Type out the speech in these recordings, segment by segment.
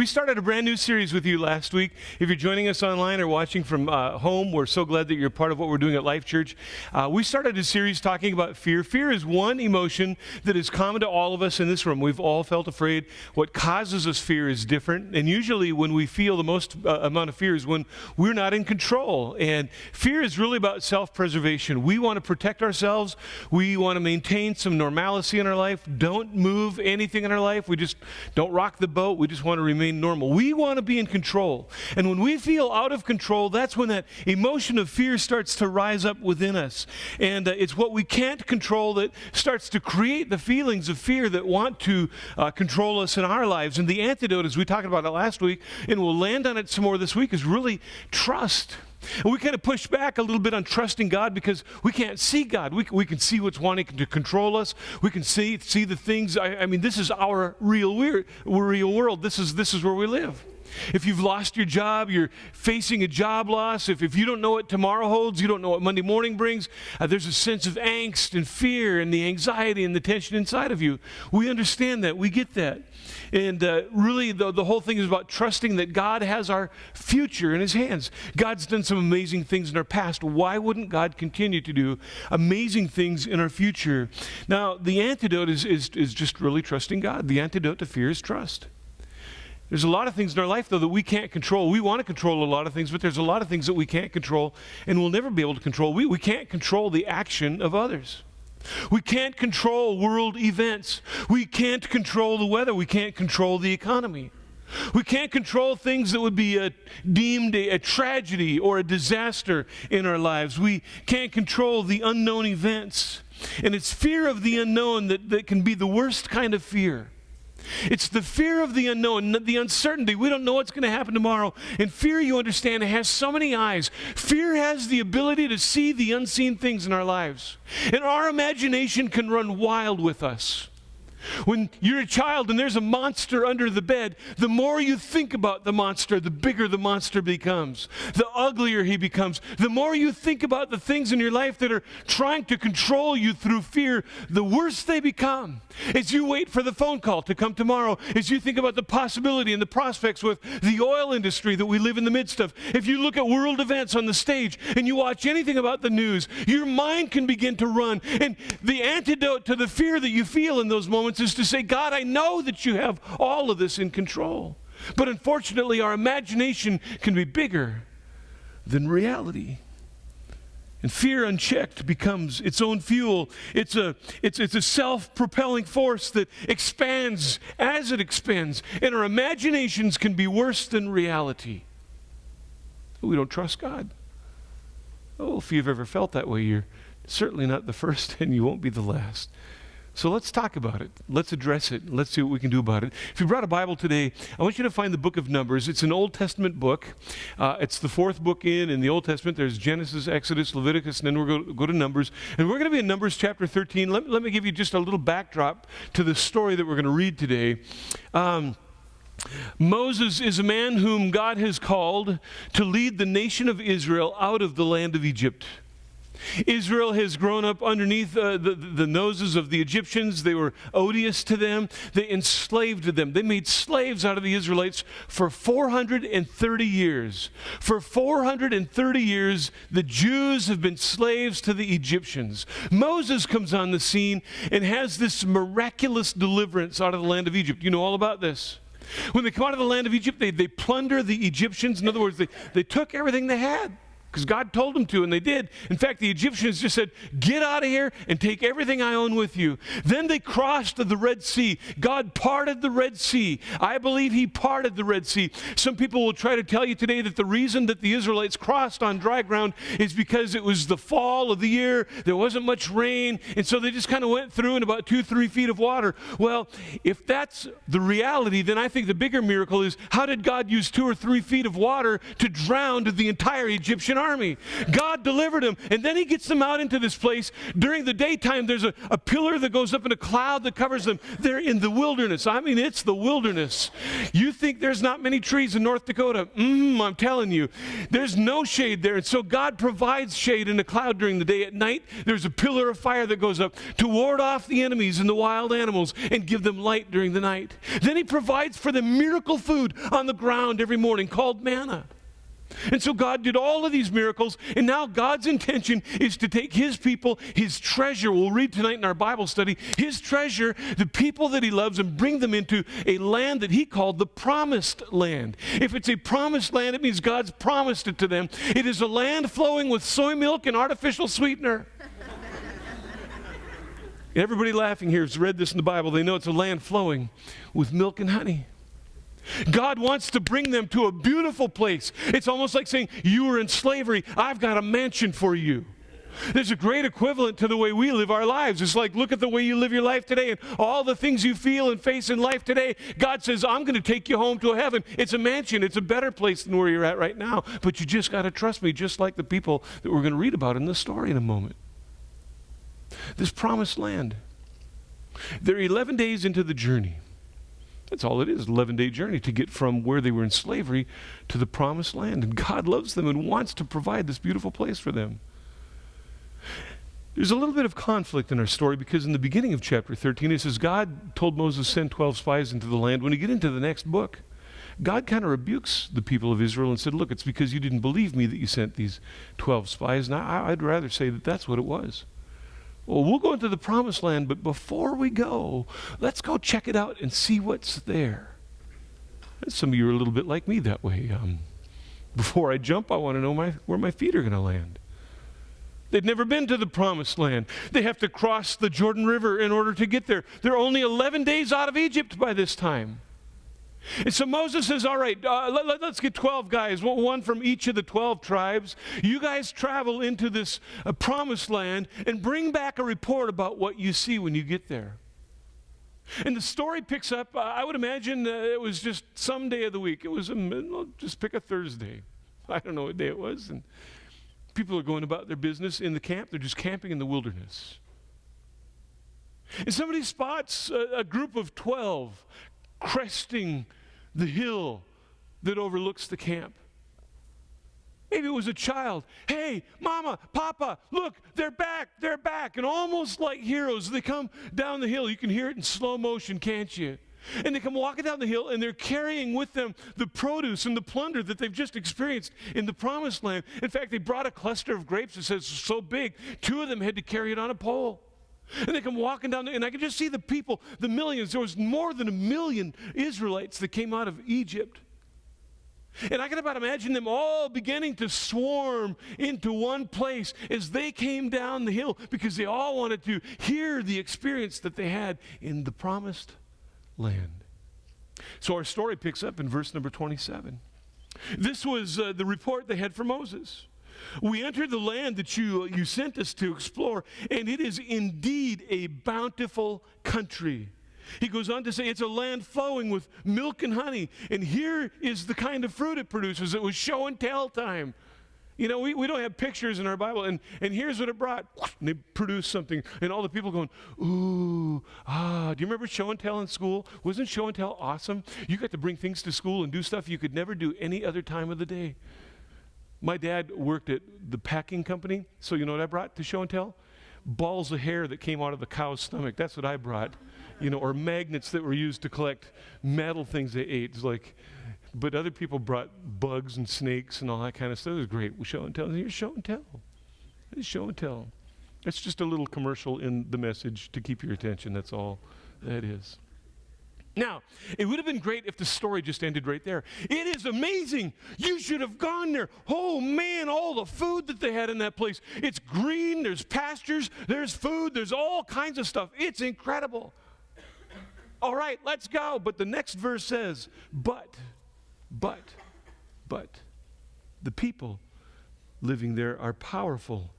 We started a brand new series with you last week. If you're joining us online or watching from home, we're so glad that you're part of what we're doing at Life Church. We started a series talking about fear. Fear is one emotion that is common to all of us in this room. We've all felt afraid. What causes us fear is different. And usually when we feel the most amount of fear is when we're not in control. And fear is really about self-preservation. We want to protect ourselves. We want to maintain some normalcy in our life. Don't move anything in our life. We just don't rock the boat. We just want to remain normal. We want to be in control. And when we feel out of control, that's when that emotion of fear starts to rise up within us. And it's what we can't control that starts to create the feelings of fear that want to control us in our lives. And the antidote, as we talked about it last week, and we'll land on it some more this week, is really trust. And we kind of push back a little bit on trusting God because we can't see God. We can see what's wanting to control us. We can see the things. I mean, this is our real world. This is where we live. If you've lost your job, you're facing a job loss. If you don't know what tomorrow holds, you don't know what Monday morning brings, there's a sense of angst and fear and the anxiety and the tension inside of you. We understand that. We get that. And really, the whole thing is about trusting that God has our future in his hands. God's done some amazing things in our past. Why wouldn't God continue to do amazing things in our future? Now, the antidote is just really trusting God. The antidote to fear is trust. There's a lot of things in our life, though, that we can't control. We want to control a lot of things, but there's a lot of things that we can't control and we'll never be able to control. We can't control the action of others. We can't control world events. We can't control the weather. We can't control the economy. We can't control things that would be deemed a tragedy or a disaster in our lives. We can't control the unknown events. And it's fear of the unknown that can be the worst kind of fear. It's the fear of the unknown, the uncertainty. We don't know what's going to happen tomorrow. And fear, you understand, has so many eyes. Fear has the ability to see the unseen things in our lives. And our imagination can run wild with us. When you're a child and there's a monster under the bed, the more you think about the monster, the bigger the monster becomes, the uglier he becomes. The more you think about the things in your life that are trying to control you through fear, the worse they become. As you wait for the phone call to come tomorrow, as you think about the possibility and the prospects with the oil industry that we live in the midst of, if you look at world events on the stage and you watch anything about the news, your mind can begin to run. And the antidote to the fear that you feel in those moments is to say, God, I know that you have all of this in control. But unfortunately, our imagination can be bigger than reality. And fear unchecked becomes its own fuel. It's a self-propelling force that expands as it expands. And our imaginations can be worse than reality. We don't trust God. Oh, if you've ever felt that way, you're certainly not the first and you won't be the last. So let's talk about it. Let's address it. Let's see what we can do about it. If you brought a Bible today, I want you to find the book of Numbers. It's an Old Testament book. It's the fourth book in the Old Testament. There's Genesis, Exodus, Leviticus, and then we're going to go to Numbers. And we're going to be in Numbers chapter 13. Let me give you just a little backdrop to the story that we're going to read today. Moses is a man whom God has called to lead the nation of Israel out of the land of Egypt. Israel has grown up underneath the noses of the Egyptians. They were odious to them. They enslaved them. They made slaves out of the Israelites for 430 years. For 430 years, the Jews have been slaves to the Egyptians. Moses comes on the scene and has this miraculous deliverance out of the land of Egypt. You know all about this. When they come out of the land of Egypt, they plunder the Egyptians. In other words, they took everything they had. Because God told them to, and they did. In fact, the Egyptians just said, get out of here and take everything I own with you. Then they crossed the Red Sea. God parted the Red Sea. I believe he parted the Red Sea. Some people will try to tell you today that the reason that the Israelites crossed on dry ground is because it was the fall of the year. There wasn't much rain, and so they just kind of went through in about 2-3 feet of water. Well, if that's the reality, then I think the bigger miracle is, how did God use 2 or 3 feet of water to drown the entire Egyptian army? army. God delivered them. And then he gets them out into this place. During the daytime, there's a pillar that goes up in a cloud that covers them. They're in the wilderness. I mean, it's the wilderness. You think there's not many trees in North Dakota? I'm telling you, there's no shade there. And so God provides shade in the cloud during the day. At night, there's a pillar of fire that goes up to ward off the enemies and the wild animals and give them light during the night. Then he provides for them miracle food on the ground every morning called manna. And so God did all of these miracles, and now God's intention is to take his people, his treasure, we'll read tonight in our Bible study, his treasure, the people that he loves, and bring them into a land that he called the promised land. If it's a promised land, it means God's promised it to them. It is a land flowing with soy milk and artificial sweetener. Everybody laughing here has read this in the Bible. They know it's a land flowing with milk and honey. God wants to bring them to a beautiful place. It's almost like saying, you were in slavery, I've got a mansion for you. There's a great equivalent to the way we live our lives. It's like, look at the way you live your life today and all the things you feel and face in life today. God says, I'm going to take you home to a heaven. It's a mansion. It's a better place than where you're at right now. But you just got to trust me, just like the people that we're going to read about in this story in a moment. This promised land. They're 11 days into the journey. That's all it is, 11-day journey to get from where they were in slavery to the promised land. And God loves them and wants to provide this beautiful place for them. There's a little bit of conflict in our story because in the beginning of chapter 13, it says God told Moses, send 12 spies into the land. When you get into the next book, God kind of rebukes the people of Israel and said, look, it's because you didn't believe me that you sent these 12 spies. And I'd rather say that that's what it was. Well, we'll go into the promised land, but before we go, let's go check it out and see what's there. And some of you are a little bit like me that way. Before I jump, I want to know where my feet are going to land. They've never been to the promised land. They have to cross the Jordan River in order to get there. They're only 11 days out of Egypt by this time. And so Moses says, all right, let's get 12 guys, one from each of the 12 tribes. You guys travel into this promised land and bring back a report about what you see when you get there. And the story picks up, I would imagine it was just some day of the week. It was, just pick a Thursday. I don't know what day it was. And people are going about their business in the camp. They're just camping in the wilderness. And somebody spots a group of 12 cresting the hill that overlooks the camp. Maybe it was a child. Hey, Mama, Papa, look, they're back. And almost like heroes, they come down the hill. You can hear it in slow motion, can't you? And they come walking down the hill, and they're carrying with them the produce and the plunder that they've just experienced in the promised land. In fact, they brought a cluster of grapes that says so big, 2 of them had to carry it on a pole. And they come walking down there, and I can just see the people, the millions. There was more than 1 million Israelites that came out of Egypt. And I can about imagine them all beginning to swarm into one place as they came down the hill because they all wanted to hear the experience that they had in the promised land. So our story picks up in verse number 27. This was the report they had for Moses. We entered the land that you sent us to explore, and it is indeed a bountiful country. He goes on to say it's a land flowing with milk and honey, and here is the kind of fruit it produces. It was show and tell time. You know, we don't have pictures in our Bible, and here's what it brought. And they produced something, and all the people going, ooh, ah. Do you remember show and tell in school? Wasn't show and tell awesome? You got to bring things to school and do stuff you could never do any other time of the day. My dad worked at the packing company, so you know what I brought to show and tell? Balls of hair that came out of the cow's stomach. That's what I brought. You know, or magnets that were used to collect metal things they ate. It's like, but other people brought bugs and snakes and all that kind of stuff. It was great. We show and tell. Here's show and tell. It's show and tell. It's just a little commercial in the message to keep your attention. That's all that is. Now, it would have been great if the story just ended right there. It is amazing. You should have gone there. Oh, man, all the food that they had in that place. It's green. There's pastures. There's food. There's all kinds of stuff. It's incredible. All right, let's go. But the next verse says, but, the people living there are powerful,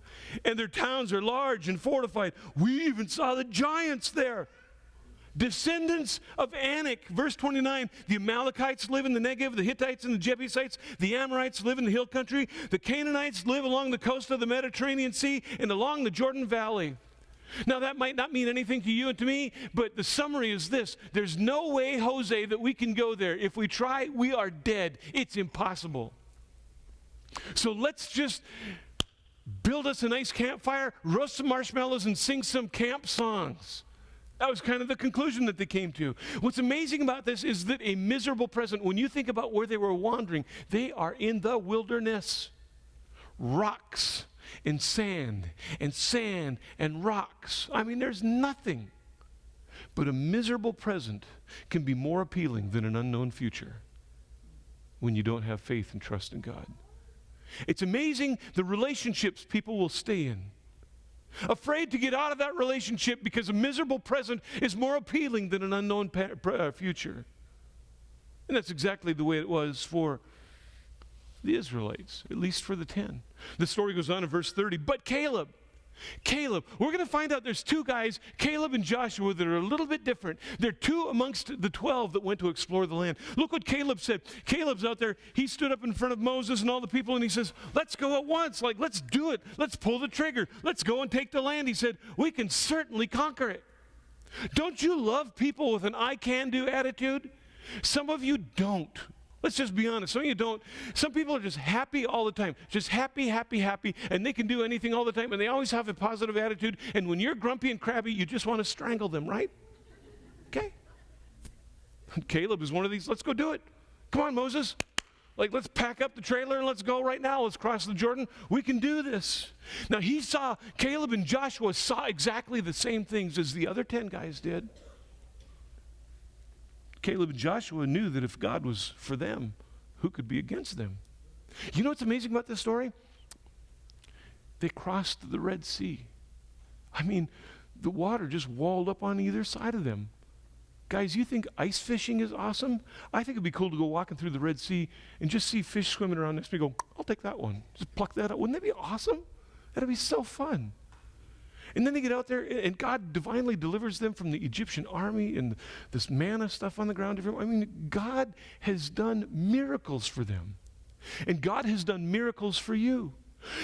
and their towns are large and fortified. We even saw the giants there. Descendants of Anak. Verse 29, the Amalekites live in the Negev, the Hittites and the Jebusites, the Amorites live in the hill country, the Canaanites live along the coast of the Mediterranean Sea and along the Jordan Valley. Now that might not mean anything to you and to me, but the summary is this. There's no way, Jose, that we can go there. If we try, we are dead. It's impossible. So let's just build us a nice campfire, roast some marshmallows, and sing some camp songs. That was kind of the conclusion that they came to. What's amazing about this is that a miserable present, when you think about where they were wandering, they are in the wilderness. Rocks and sand and rocks. I mean, there's nothing. But a miserable present can be more appealing than an unknown future when you don't have faith and trust in God. It's amazing the relationships people will stay in. Afraid to get out of that relationship because a miserable present is more appealing than an unknown future. And that's exactly the way it was for the Israelites, at least for the 10. The story goes on in verse 30. But Caleb, we're going to find out there's two guys, Caleb and Joshua, that are a little bit different. They're two amongst the 12 that went to explore the land. Look what Caleb said. Caleb's out there. He stood up in front of Moses and all the people, and he says, let's go at once. Like, let's do it. Let's pull the trigger. Let's go and take the land. He said, we can certainly conquer it. Don't you love people with an I-can-do attitude? Some of you don't. Let's just be honest. Some of you don't. Some people are just happy all the time. Just happy, and they can do anything all the time, and they always have a positive attitude. And when you're grumpy and crabby, you just want to strangle them, right? Okay. Caleb is one of these. Let's go do it. Come on, Moses. Like, let's pack up the trailer and let's go right now. Let's cross the Jordan. We can do this. Now, Caleb and Joshua saw exactly the same things as the other 10 guys did. Caleb and Joshua knew that if God was for them, who could be against them? You know what's amazing about this story? They crossed the Red Sea. I mean, the water just walled up on either side of them. Guys, you think ice fishing is awesome? I think it'd be cool to go walking through the Red Sea and just see fish swimming around next to me. Go, I'll take that one. Just pluck that up. Wouldn't that be awesome? That'd be so fun. And then they get out there, and God divinely delivers them from the Egyptian army and this manna stuff on the ground. I mean, God has done miracles for them. And God has done miracles for you.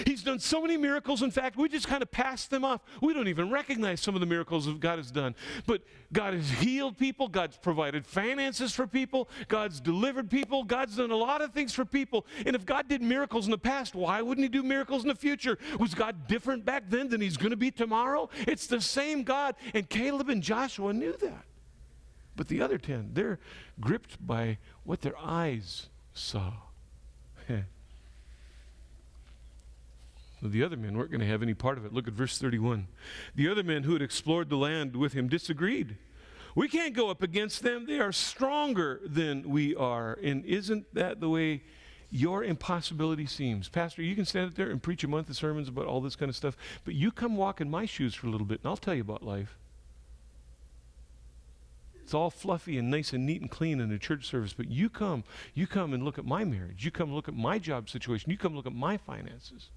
He's done so many miracles. In fact, we just kind of pass them off. We don't even recognize some of the miracles that God has done. But God has healed people. God's provided finances for people. God's delivered people. God's done a lot of things for people. And if God did miracles in the past, why wouldn't he do miracles in the future? Was God different back then than he's going to be tomorrow? It's the same God. And Caleb and Joshua knew that. But the other 10, they're gripped by what their eyes saw. The other men weren't going to have any part of it. Look at verse 31. The other men who had explored the land with him disagreed. We can't go up against them. They are stronger than we are. And isn't that the way your impossibility seems? Pastor, you can stand up there and preach a month of sermons about all this kind of stuff, but you come walk in my shoes for a little bit, and I'll tell you about life. It's all fluffy and nice and neat and clean in a church service, but you come and look at my marriage. You come look at my job situation. You come look at my finances.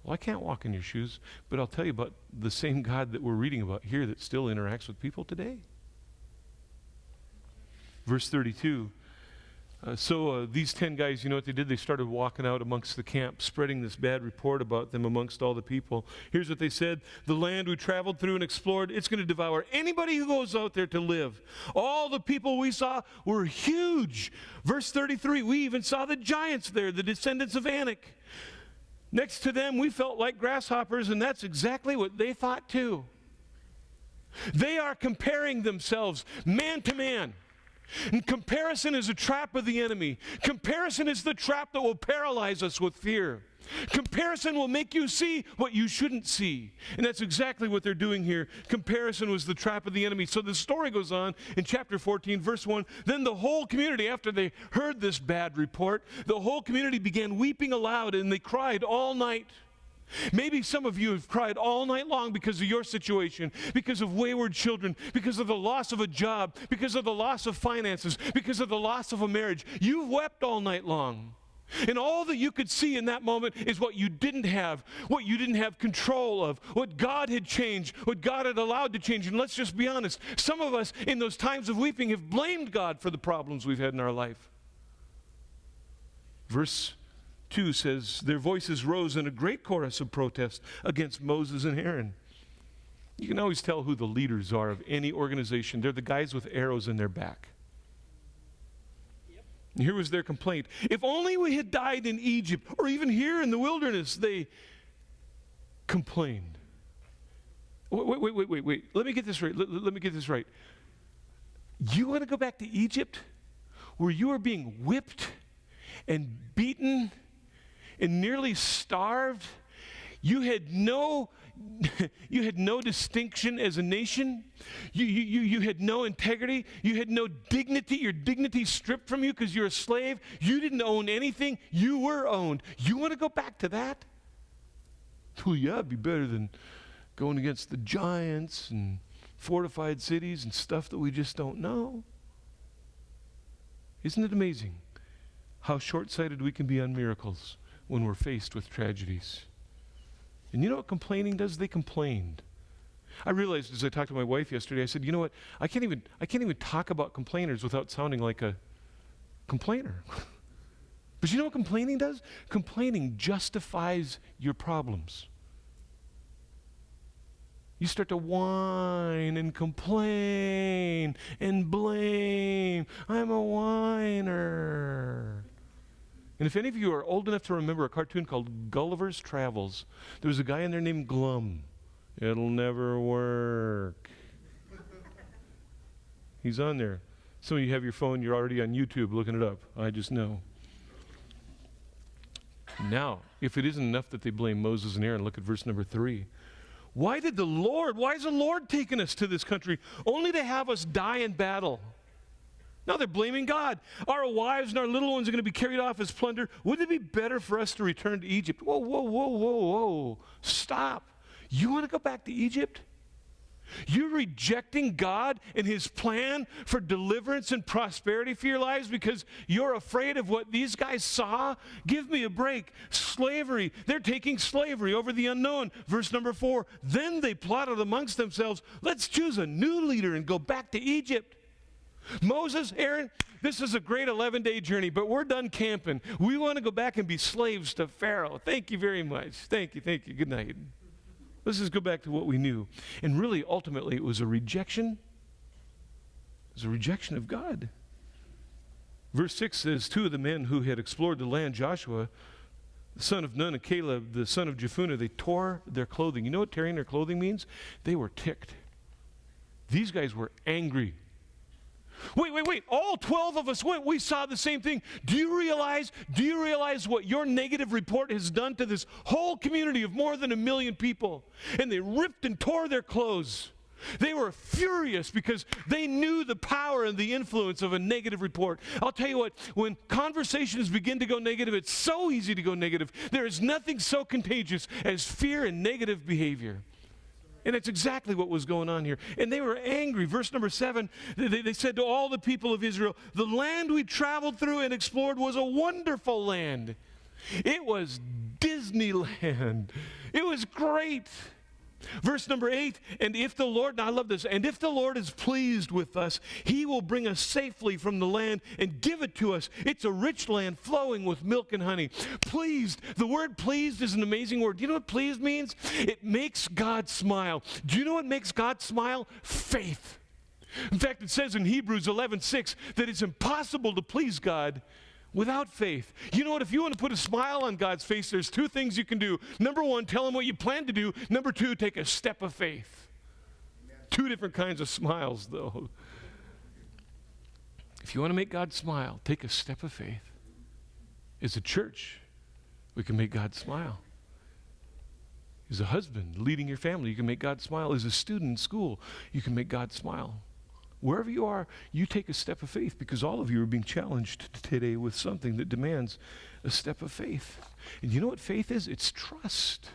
Well, I can't walk in your shoes, but I'll tell you about the same God that we're reading about here that still interacts with people today. Verse 32. So these 10 guys, you know what they did? They started walking out amongst the camp, spreading this bad report about them amongst all the people. Here's what they said. The land we traveled through and explored, it's going to devour anybody who goes out there to live. All the people we saw were huge. Verse 33, we even saw the giants there, the descendants of Anak. Next to them, we felt like grasshoppers, and that's exactly what they thought too. They are comparing themselves man to man. And comparison is a trap of the enemy. Comparison is the trap that will paralyze us with fear. Comparison will make you see what you shouldn't see. And that's exactly what they're doing here. Comparison was the trap of the enemy. So the story goes on in chapter 14, verse 1. Then the whole community, after they heard this bad report, the whole community began weeping aloud, and they cried all night. Maybe some of you have cried all night long because of your situation, because of wayward children, because of the loss of a job, because of the loss of finances, because of the loss of a marriage. You've wept all night long. And all that you could see in that moment is what you didn't have control of, what God had changed, what God had allowed to change. And let's just be honest, some of us in those times of weeping have blamed God for the problems we've had in our life. Verse 2 says, their voices rose in a great chorus of protest against Moses and Aaron. You can always tell who the leaders are of any organization. They're the guys with arrows in their back. And here was their complaint. If only we had died in Egypt or even here in the wilderness, they complained. Wait. Let me get this right. Let me get this right. You want to go back to Egypt where you are being whipped and beaten and nearly starved? You had no distinction as a nation. You had no integrity. You had no dignity. Your dignity stripped from you because you're a slave. You didn't own anything. You were owned. You want to go back to that? Well, yeah, it'd be better than going against the giants and fortified cities and stuff that we just don't know. Isn't it amazing how short-sighted we can be on miracles when we're faced with tragedies? And you know what complaining does? They complained. I realized as I talked to my wife yesterday, I said, you know what? I can't even talk about complainers without sounding like a complainer. But you know what complaining does? Complaining justifies your problems. You start to whine and complain and blame. I'm a whiner. And if any of you are old enough to remember a cartoon called Gulliver's Travels, there was a guy in there named Glum. It'll never work. He's on there. Some of you have your phone, you're already on YouTube looking it up. I just know. Now, if it isn't enough that they blame Moses and Aaron, look at verse number 3. Why has the Lord taken us to this country only to have us die in battle? Now they're blaming God. Our wives and our little ones are going to be carried off as plunder. Wouldn't it be better for us to return to Egypt? Whoa. Stop. You want to go back to Egypt? You're rejecting God and his plan for deliverance and prosperity for your lives because you're afraid of what these guys saw? Give me a break. Slavery. They're taking slavery over the unknown. Verse number 4. Then they plotted amongst themselves, let's choose a new leader and go back to Egypt. Moses, Aaron, this is a great 11-day journey, but we're done camping. We want to go back and be slaves to Pharaoh. Thank you very much. Thank you. Good night. Let's just go back to what we knew. And really, ultimately, it was a rejection. It was a rejection of God. Verse 6 says, 2 of the men who had explored the land, Joshua, the son of Nun, and Caleb, the son of Jephunneh, they tore their clothing. You know what tearing their clothing means? They were ticked. These guys were angry. Wait. All 12 of us went. We saw the same thing. Do you realize what your negative report has done to this whole community of more than 1 million people? And they ripped and tore their clothes. They were furious because they knew the power and the influence of a negative report. I'll tell you what, when conversations begin to go negative, it's so easy to go negative. There is nothing so contagious as fear and negative behavior. And that's exactly what was going on here. And they were angry. Verse number 7, they said to all the people of Israel, the land we traveled through and explored was a wonderful land. It was Disneyland. It was great. Verse number 8, and if the Lord, now I love this, and if the Lord is pleased with us, he will bring us safely from the land and give it to us. It's a rich land flowing with milk and honey. Pleased, the word pleased is an amazing word. Do you know what pleased means? It makes God smile. Do you know what makes God smile? Faith. In fact, it says in Hebrews 11:6 that it's impossible to please God without faith. You know what? If you want to put a smile on God's face, there's 2 things you can do. Number 1, tell him what you plan to do. Number 2, take a step of faith. Amen. 2 different kinds of smiles, though. If you want to make God smile, take a step of faith. As a church, we can make God smile. As a husband leading your family, you can make God smile. As a student in school, you can make God smile. Wherever you are, you take a step of faith because all of you are being challenged today with something that demands a step of faith. And you know what faith is? It's trust.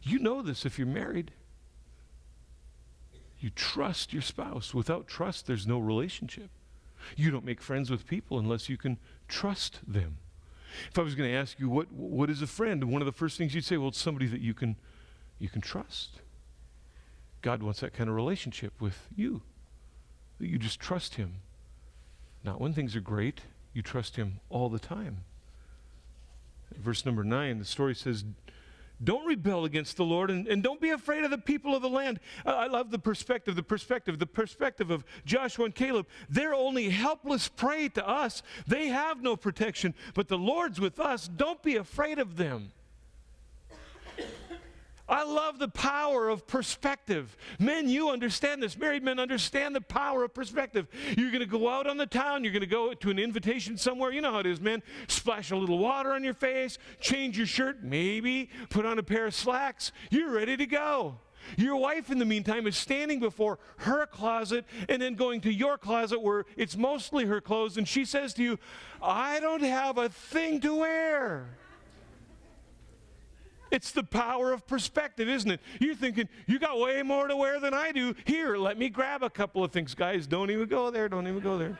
You know this if you're married. You trust your spouse. Without trust, there's no relationship. You don't make friends with people unless you can trust them. If I was going to ask you, what is a friend? One of the first things you'd say, well, it's somebody that you can trust. God wants that kind of relationship with you, that you just trust him. Not when things are great, you trust him all the time. Verse number 9, the story says, don't rebel against the Lord, and don't be afraid of the people of the land. I love the perspective of Joshua and Caleb. They're only helpless prey to us. They have no protection, but the Lord's with us. Don't be afraid of them. I love the power of perspective. Men, you understand this. Married men understand the power of perspective. You're going to go out on the town. You're going to go to an invitation somewhere. You know how it is, men. Splash a little water on your face, change your shirt, maybe put on a pair of slacks. You're ready to go. Your wife, in the meantime, is standing before her closet and then going to your closet where it's mostly her clothes, and she says to you, I don't have a thing to wear. It's the power of perspective, isn't it? You're thinking, you got way more to wear than I do. Here, let me grab a couple of things. Guys, don't even go there. Don't even go there.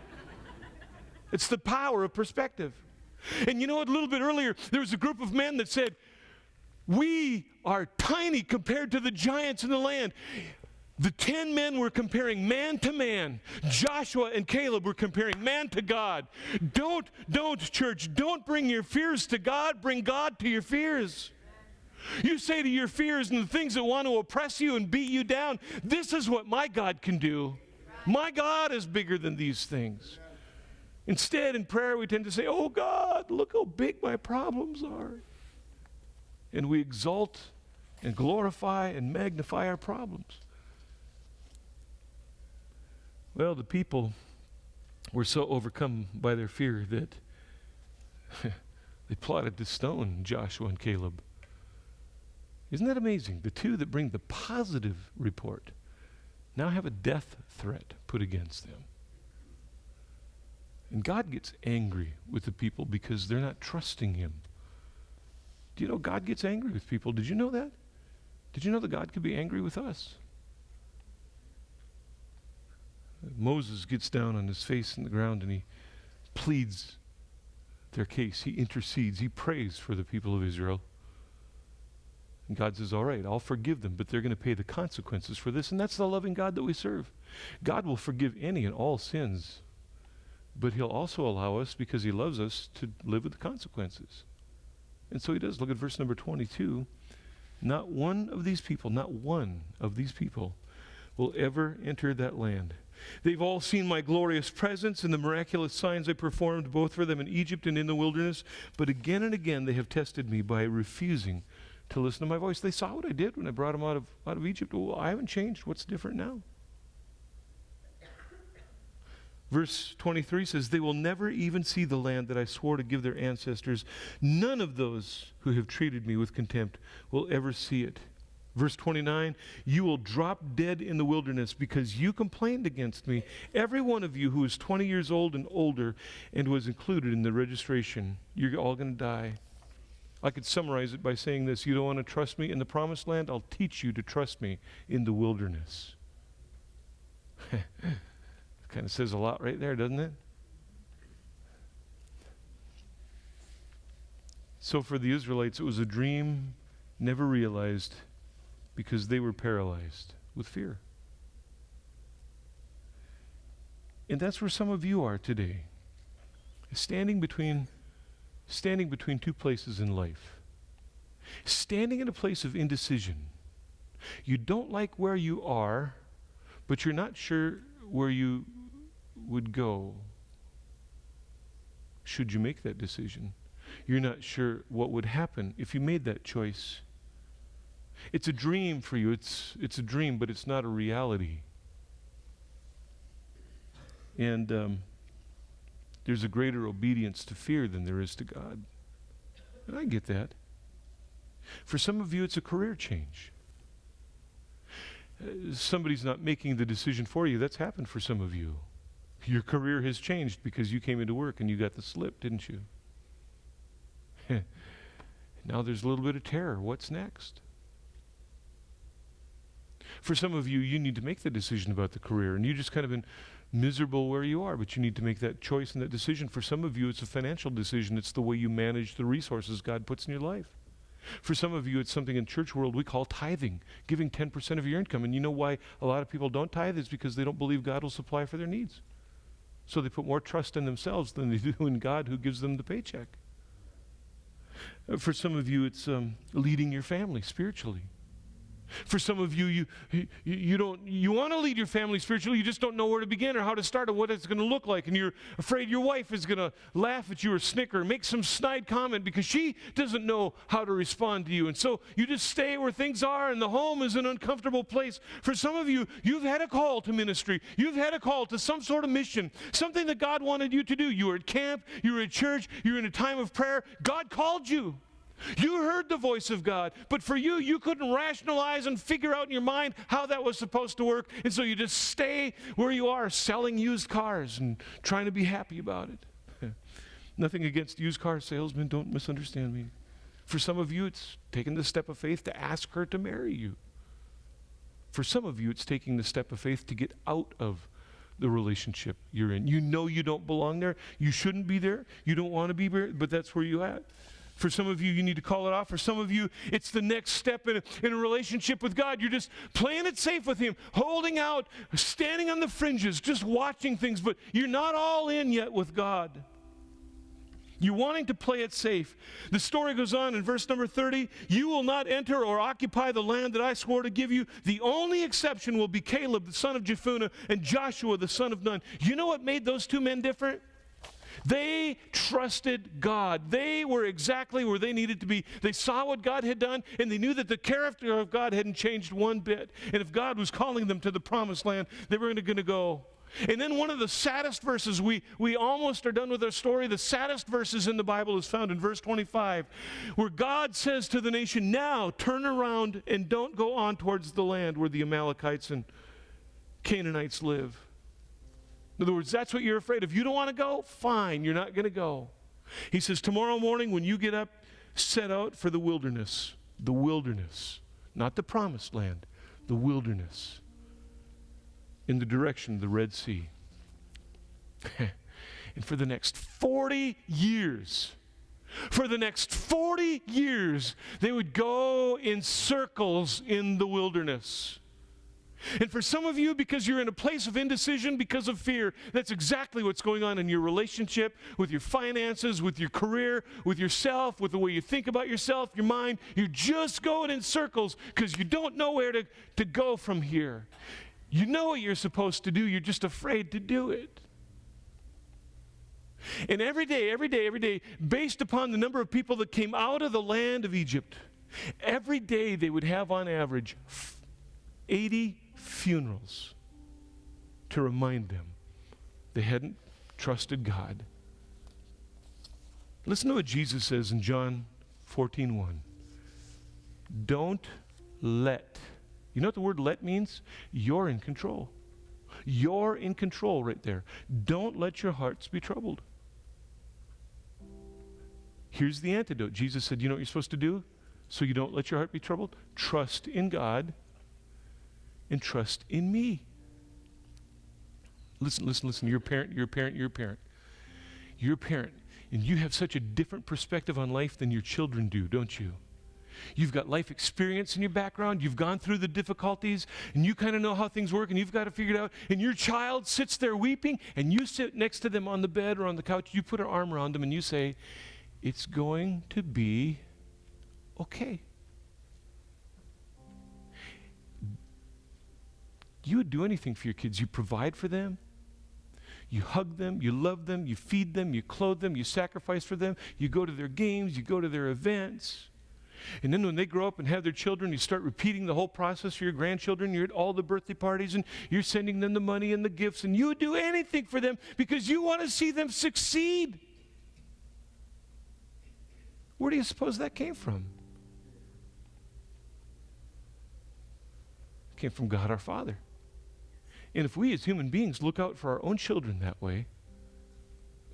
It's the power of perspective. And you know what? A little bit earlier, there was a group of men that said, we are tiny compared to the giants in the land. The 10 men were comparing man to man. Joshua and Caleb were comparing man to God. Don't, church, don't bring your fears to God. Bring God to your fears. You say to your fears and the things that want to oppress you and beat you down, this is what my God can do. My God is bigger than these things. Instead, in prayer, we tend to say, oh God, look how big my problems are. And we exalt and glorify and magnify our problems. Well, the people were so overcome by their fear that they plotted to stone Joshua and Caleb. Isn't that amazing? The two that bring the positive report now have a death threat put against them. And God gets angry with the people because they're not trusting him. Do you know God gets angry with people? Did you know that? Did you know that God could be angry with us? Moses gets down on his face in the ground and he pleads their case. He intercedes. He prays for the people of Israel. And God says, all right, I'll forgive them, but they're going to pay the consequences for this. And that's the loving God that we serve. God will forgive any and all sins, but he'll also allow us, because he loves us, to live with the consequences. And so he does. Look at verse number 22. Not one of these people will ever enter that land. They've all seen my glorious presence and the miraculous signs I performed both for them in Egypt and in the wilderness. But again and again they have tested me by refusing to listen to my voice. They saw what I did when I brought them out of Egypt. Well, I haven't changed. What's different now? Verse 23 says, they will never even see the land that I swore to give their ancestors. None of those who have treated me with contempt will ever see it. Verse 29, you will drop dead in the wilderness because you complained against me. Every one of you who is 20 years old and older and was included in the registration, you're all going to die. I could summarize it by saying this: you don't want to trust me in the promised land? I'll teach you to trust me in the wilderness. Kind of says a lot right there, doesn't it? So for the Israelites, it was a dream never realized because they were paralyzed with fear. And that's where some of you are today, standing between two places in life. Standing in a place of indecision. You don't like where you are, but you're not sure where you would go should you make that decision. You're not sure what would happen if you made that choice. It's a dream for you. It's a dream, but it's not a reality. And there's a greater obedience to fear than there is to God. And I get that. For some of you, it's a career change. Somebody's not making the decision for you. That's happened for some of you. Your career has changed because you came into work and you got the slip, didn't you? Now there's a little bit of terror. What's next? For some of you, you need to make the decision about the career, and you just kind of been miserable where you are, but you need to make that choice and that decision. For some of you, it's a financial decision. It's the way you manage the resources God puts in your life. For some of you, it's something in church world we call tithing, giving 10% of your income. And you know why a lot of people don't tithe is because they don't believe God will supply for their needs. So they put more trust in themselves than they do in God who gives them the paycheck. For some of you, it's leading your family spiritually. For some of you, you want to lead your family spiritually, you just don't know where to begin or how to start or what it's going to look like, and you're afraid your wife is going to laugh at you or snicker, make some snide comment because she doesn't know how to respond to you, and so you just stay where things are, and the home is an uncomfortable place. For some of you, you've had a call to ministry, you've had a call to some sort of mission, something that God wanted you to do. You were at camp, you were at church, you were in a time of prayer. God called you. You heard the voice of God, but for you, you couldn't rationalize and figure out in your mind how that was supposed to work, and so you just stay where you are, selling used cars and trying to be happy about it. Nothing against used car salesmen, don't misunderstand me. For some of you, it's taking the step of faith to ask her to marry you. For some of you, it's taking the step of faith to get out of the relationship you're in. You know you don't belong there, you shouldn't be there, you don't want to be there, but that's where you're at. For some of you, you need to call it off. For some of you, it's the next step in a relationship with God. You're just playing it safe with Him, holding out, standing on the fringes, just watching things, but you're not all in yet with God. You're wanting to play it safe. The story goes on in verse number 30. You will not enter or occupy the land that I swore to give you. The only exception will be Caleb, the son of Jephunneh, and Joshua, the son of Nun. You know what made those two men different? They trusted God. They were exactly where they needed to be. They saw what God had done, and they knew that the character of God hadn't changed one bit. And if God was calling them to the promised land, they were going to go. And then one of the saddest verses, we almost are done with our story. The saddest verses in the Bible is found in verse 25, where God says to the nation, now turn around and don't go on towards the land where the Amalekites and Canaanites live. In other words, that's what you're afraid of. You don't want to go? Fine, you're not going to go. He says, tomorrow morning when you get up, set out for the wilderness, not the promised land, the wilderness, in the direction of the Red Sea. And for the next 40 years, they would go in circles in the wilderness. And for some of you, because you're in a place of indecision because of fear, that's exactly what's going on in your relationship, with your finances, with your career, with yourself, with the way you think about yourself, your mind. You're just going in circles because you don't know where to go from here. You know what you're supposed to do, you're just afraid to do it. And every day, based upon the number of people that came out of the land of Egypt, every day they would have on average 80 funerals to remind them they hadn't trusted God. Listen to what Jesus says in John 14:1. Don't let. You know what the word let means? You're in control. You're in control right there. Don't let your hearts be troubled. Here's the antidote. Jesus said, you know what you're supposed to do so you don't let your heart be troubled? Trust in God and trust in me. Listen. You're a parent. You're a parent, and you have such a different perspective on life than your children do, don't you? You've got life experience in your background. You've gone through the difficulties, and you kind of know how things work, and you've got to figure it out. And your child sits there weeping, and you sit next to them on the bed or on the couch. You put an arm around them, and you say, it's going to be okay. You would do anything for your kids. You provide for them. You hug them. You love them. You feed them. You clothe them. You sacrifice for them. You go to their games. You go to their events. And then when they grow up and have their children, you start repeating the whole process for your grandchildren. You're at all the birthday parties, and you're sending them the money and the gifts, and you would do anything for them because you want to see them succeed. Where do you suppose that came from? It came from God our Father. And if we as human beings look out for our own children that way,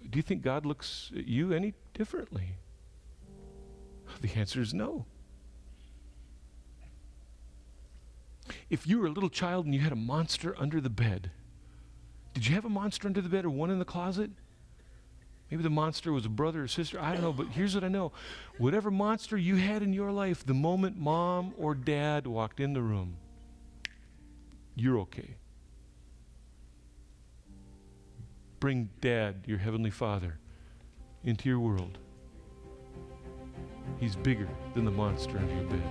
do you think God looks at you any differently? The answer is no. If you were a little child and you had a monster under the bed, did you have a monster under the bed or one in the closet? Maybe the monster was a brother or sister. I don't know, but here's what I know. Whatever monster you had in your life, the moment mom or dad walked in the room, you're okay. Bring Dad, your Heavenly Father, into your world. He's bigger than the monster under your bed.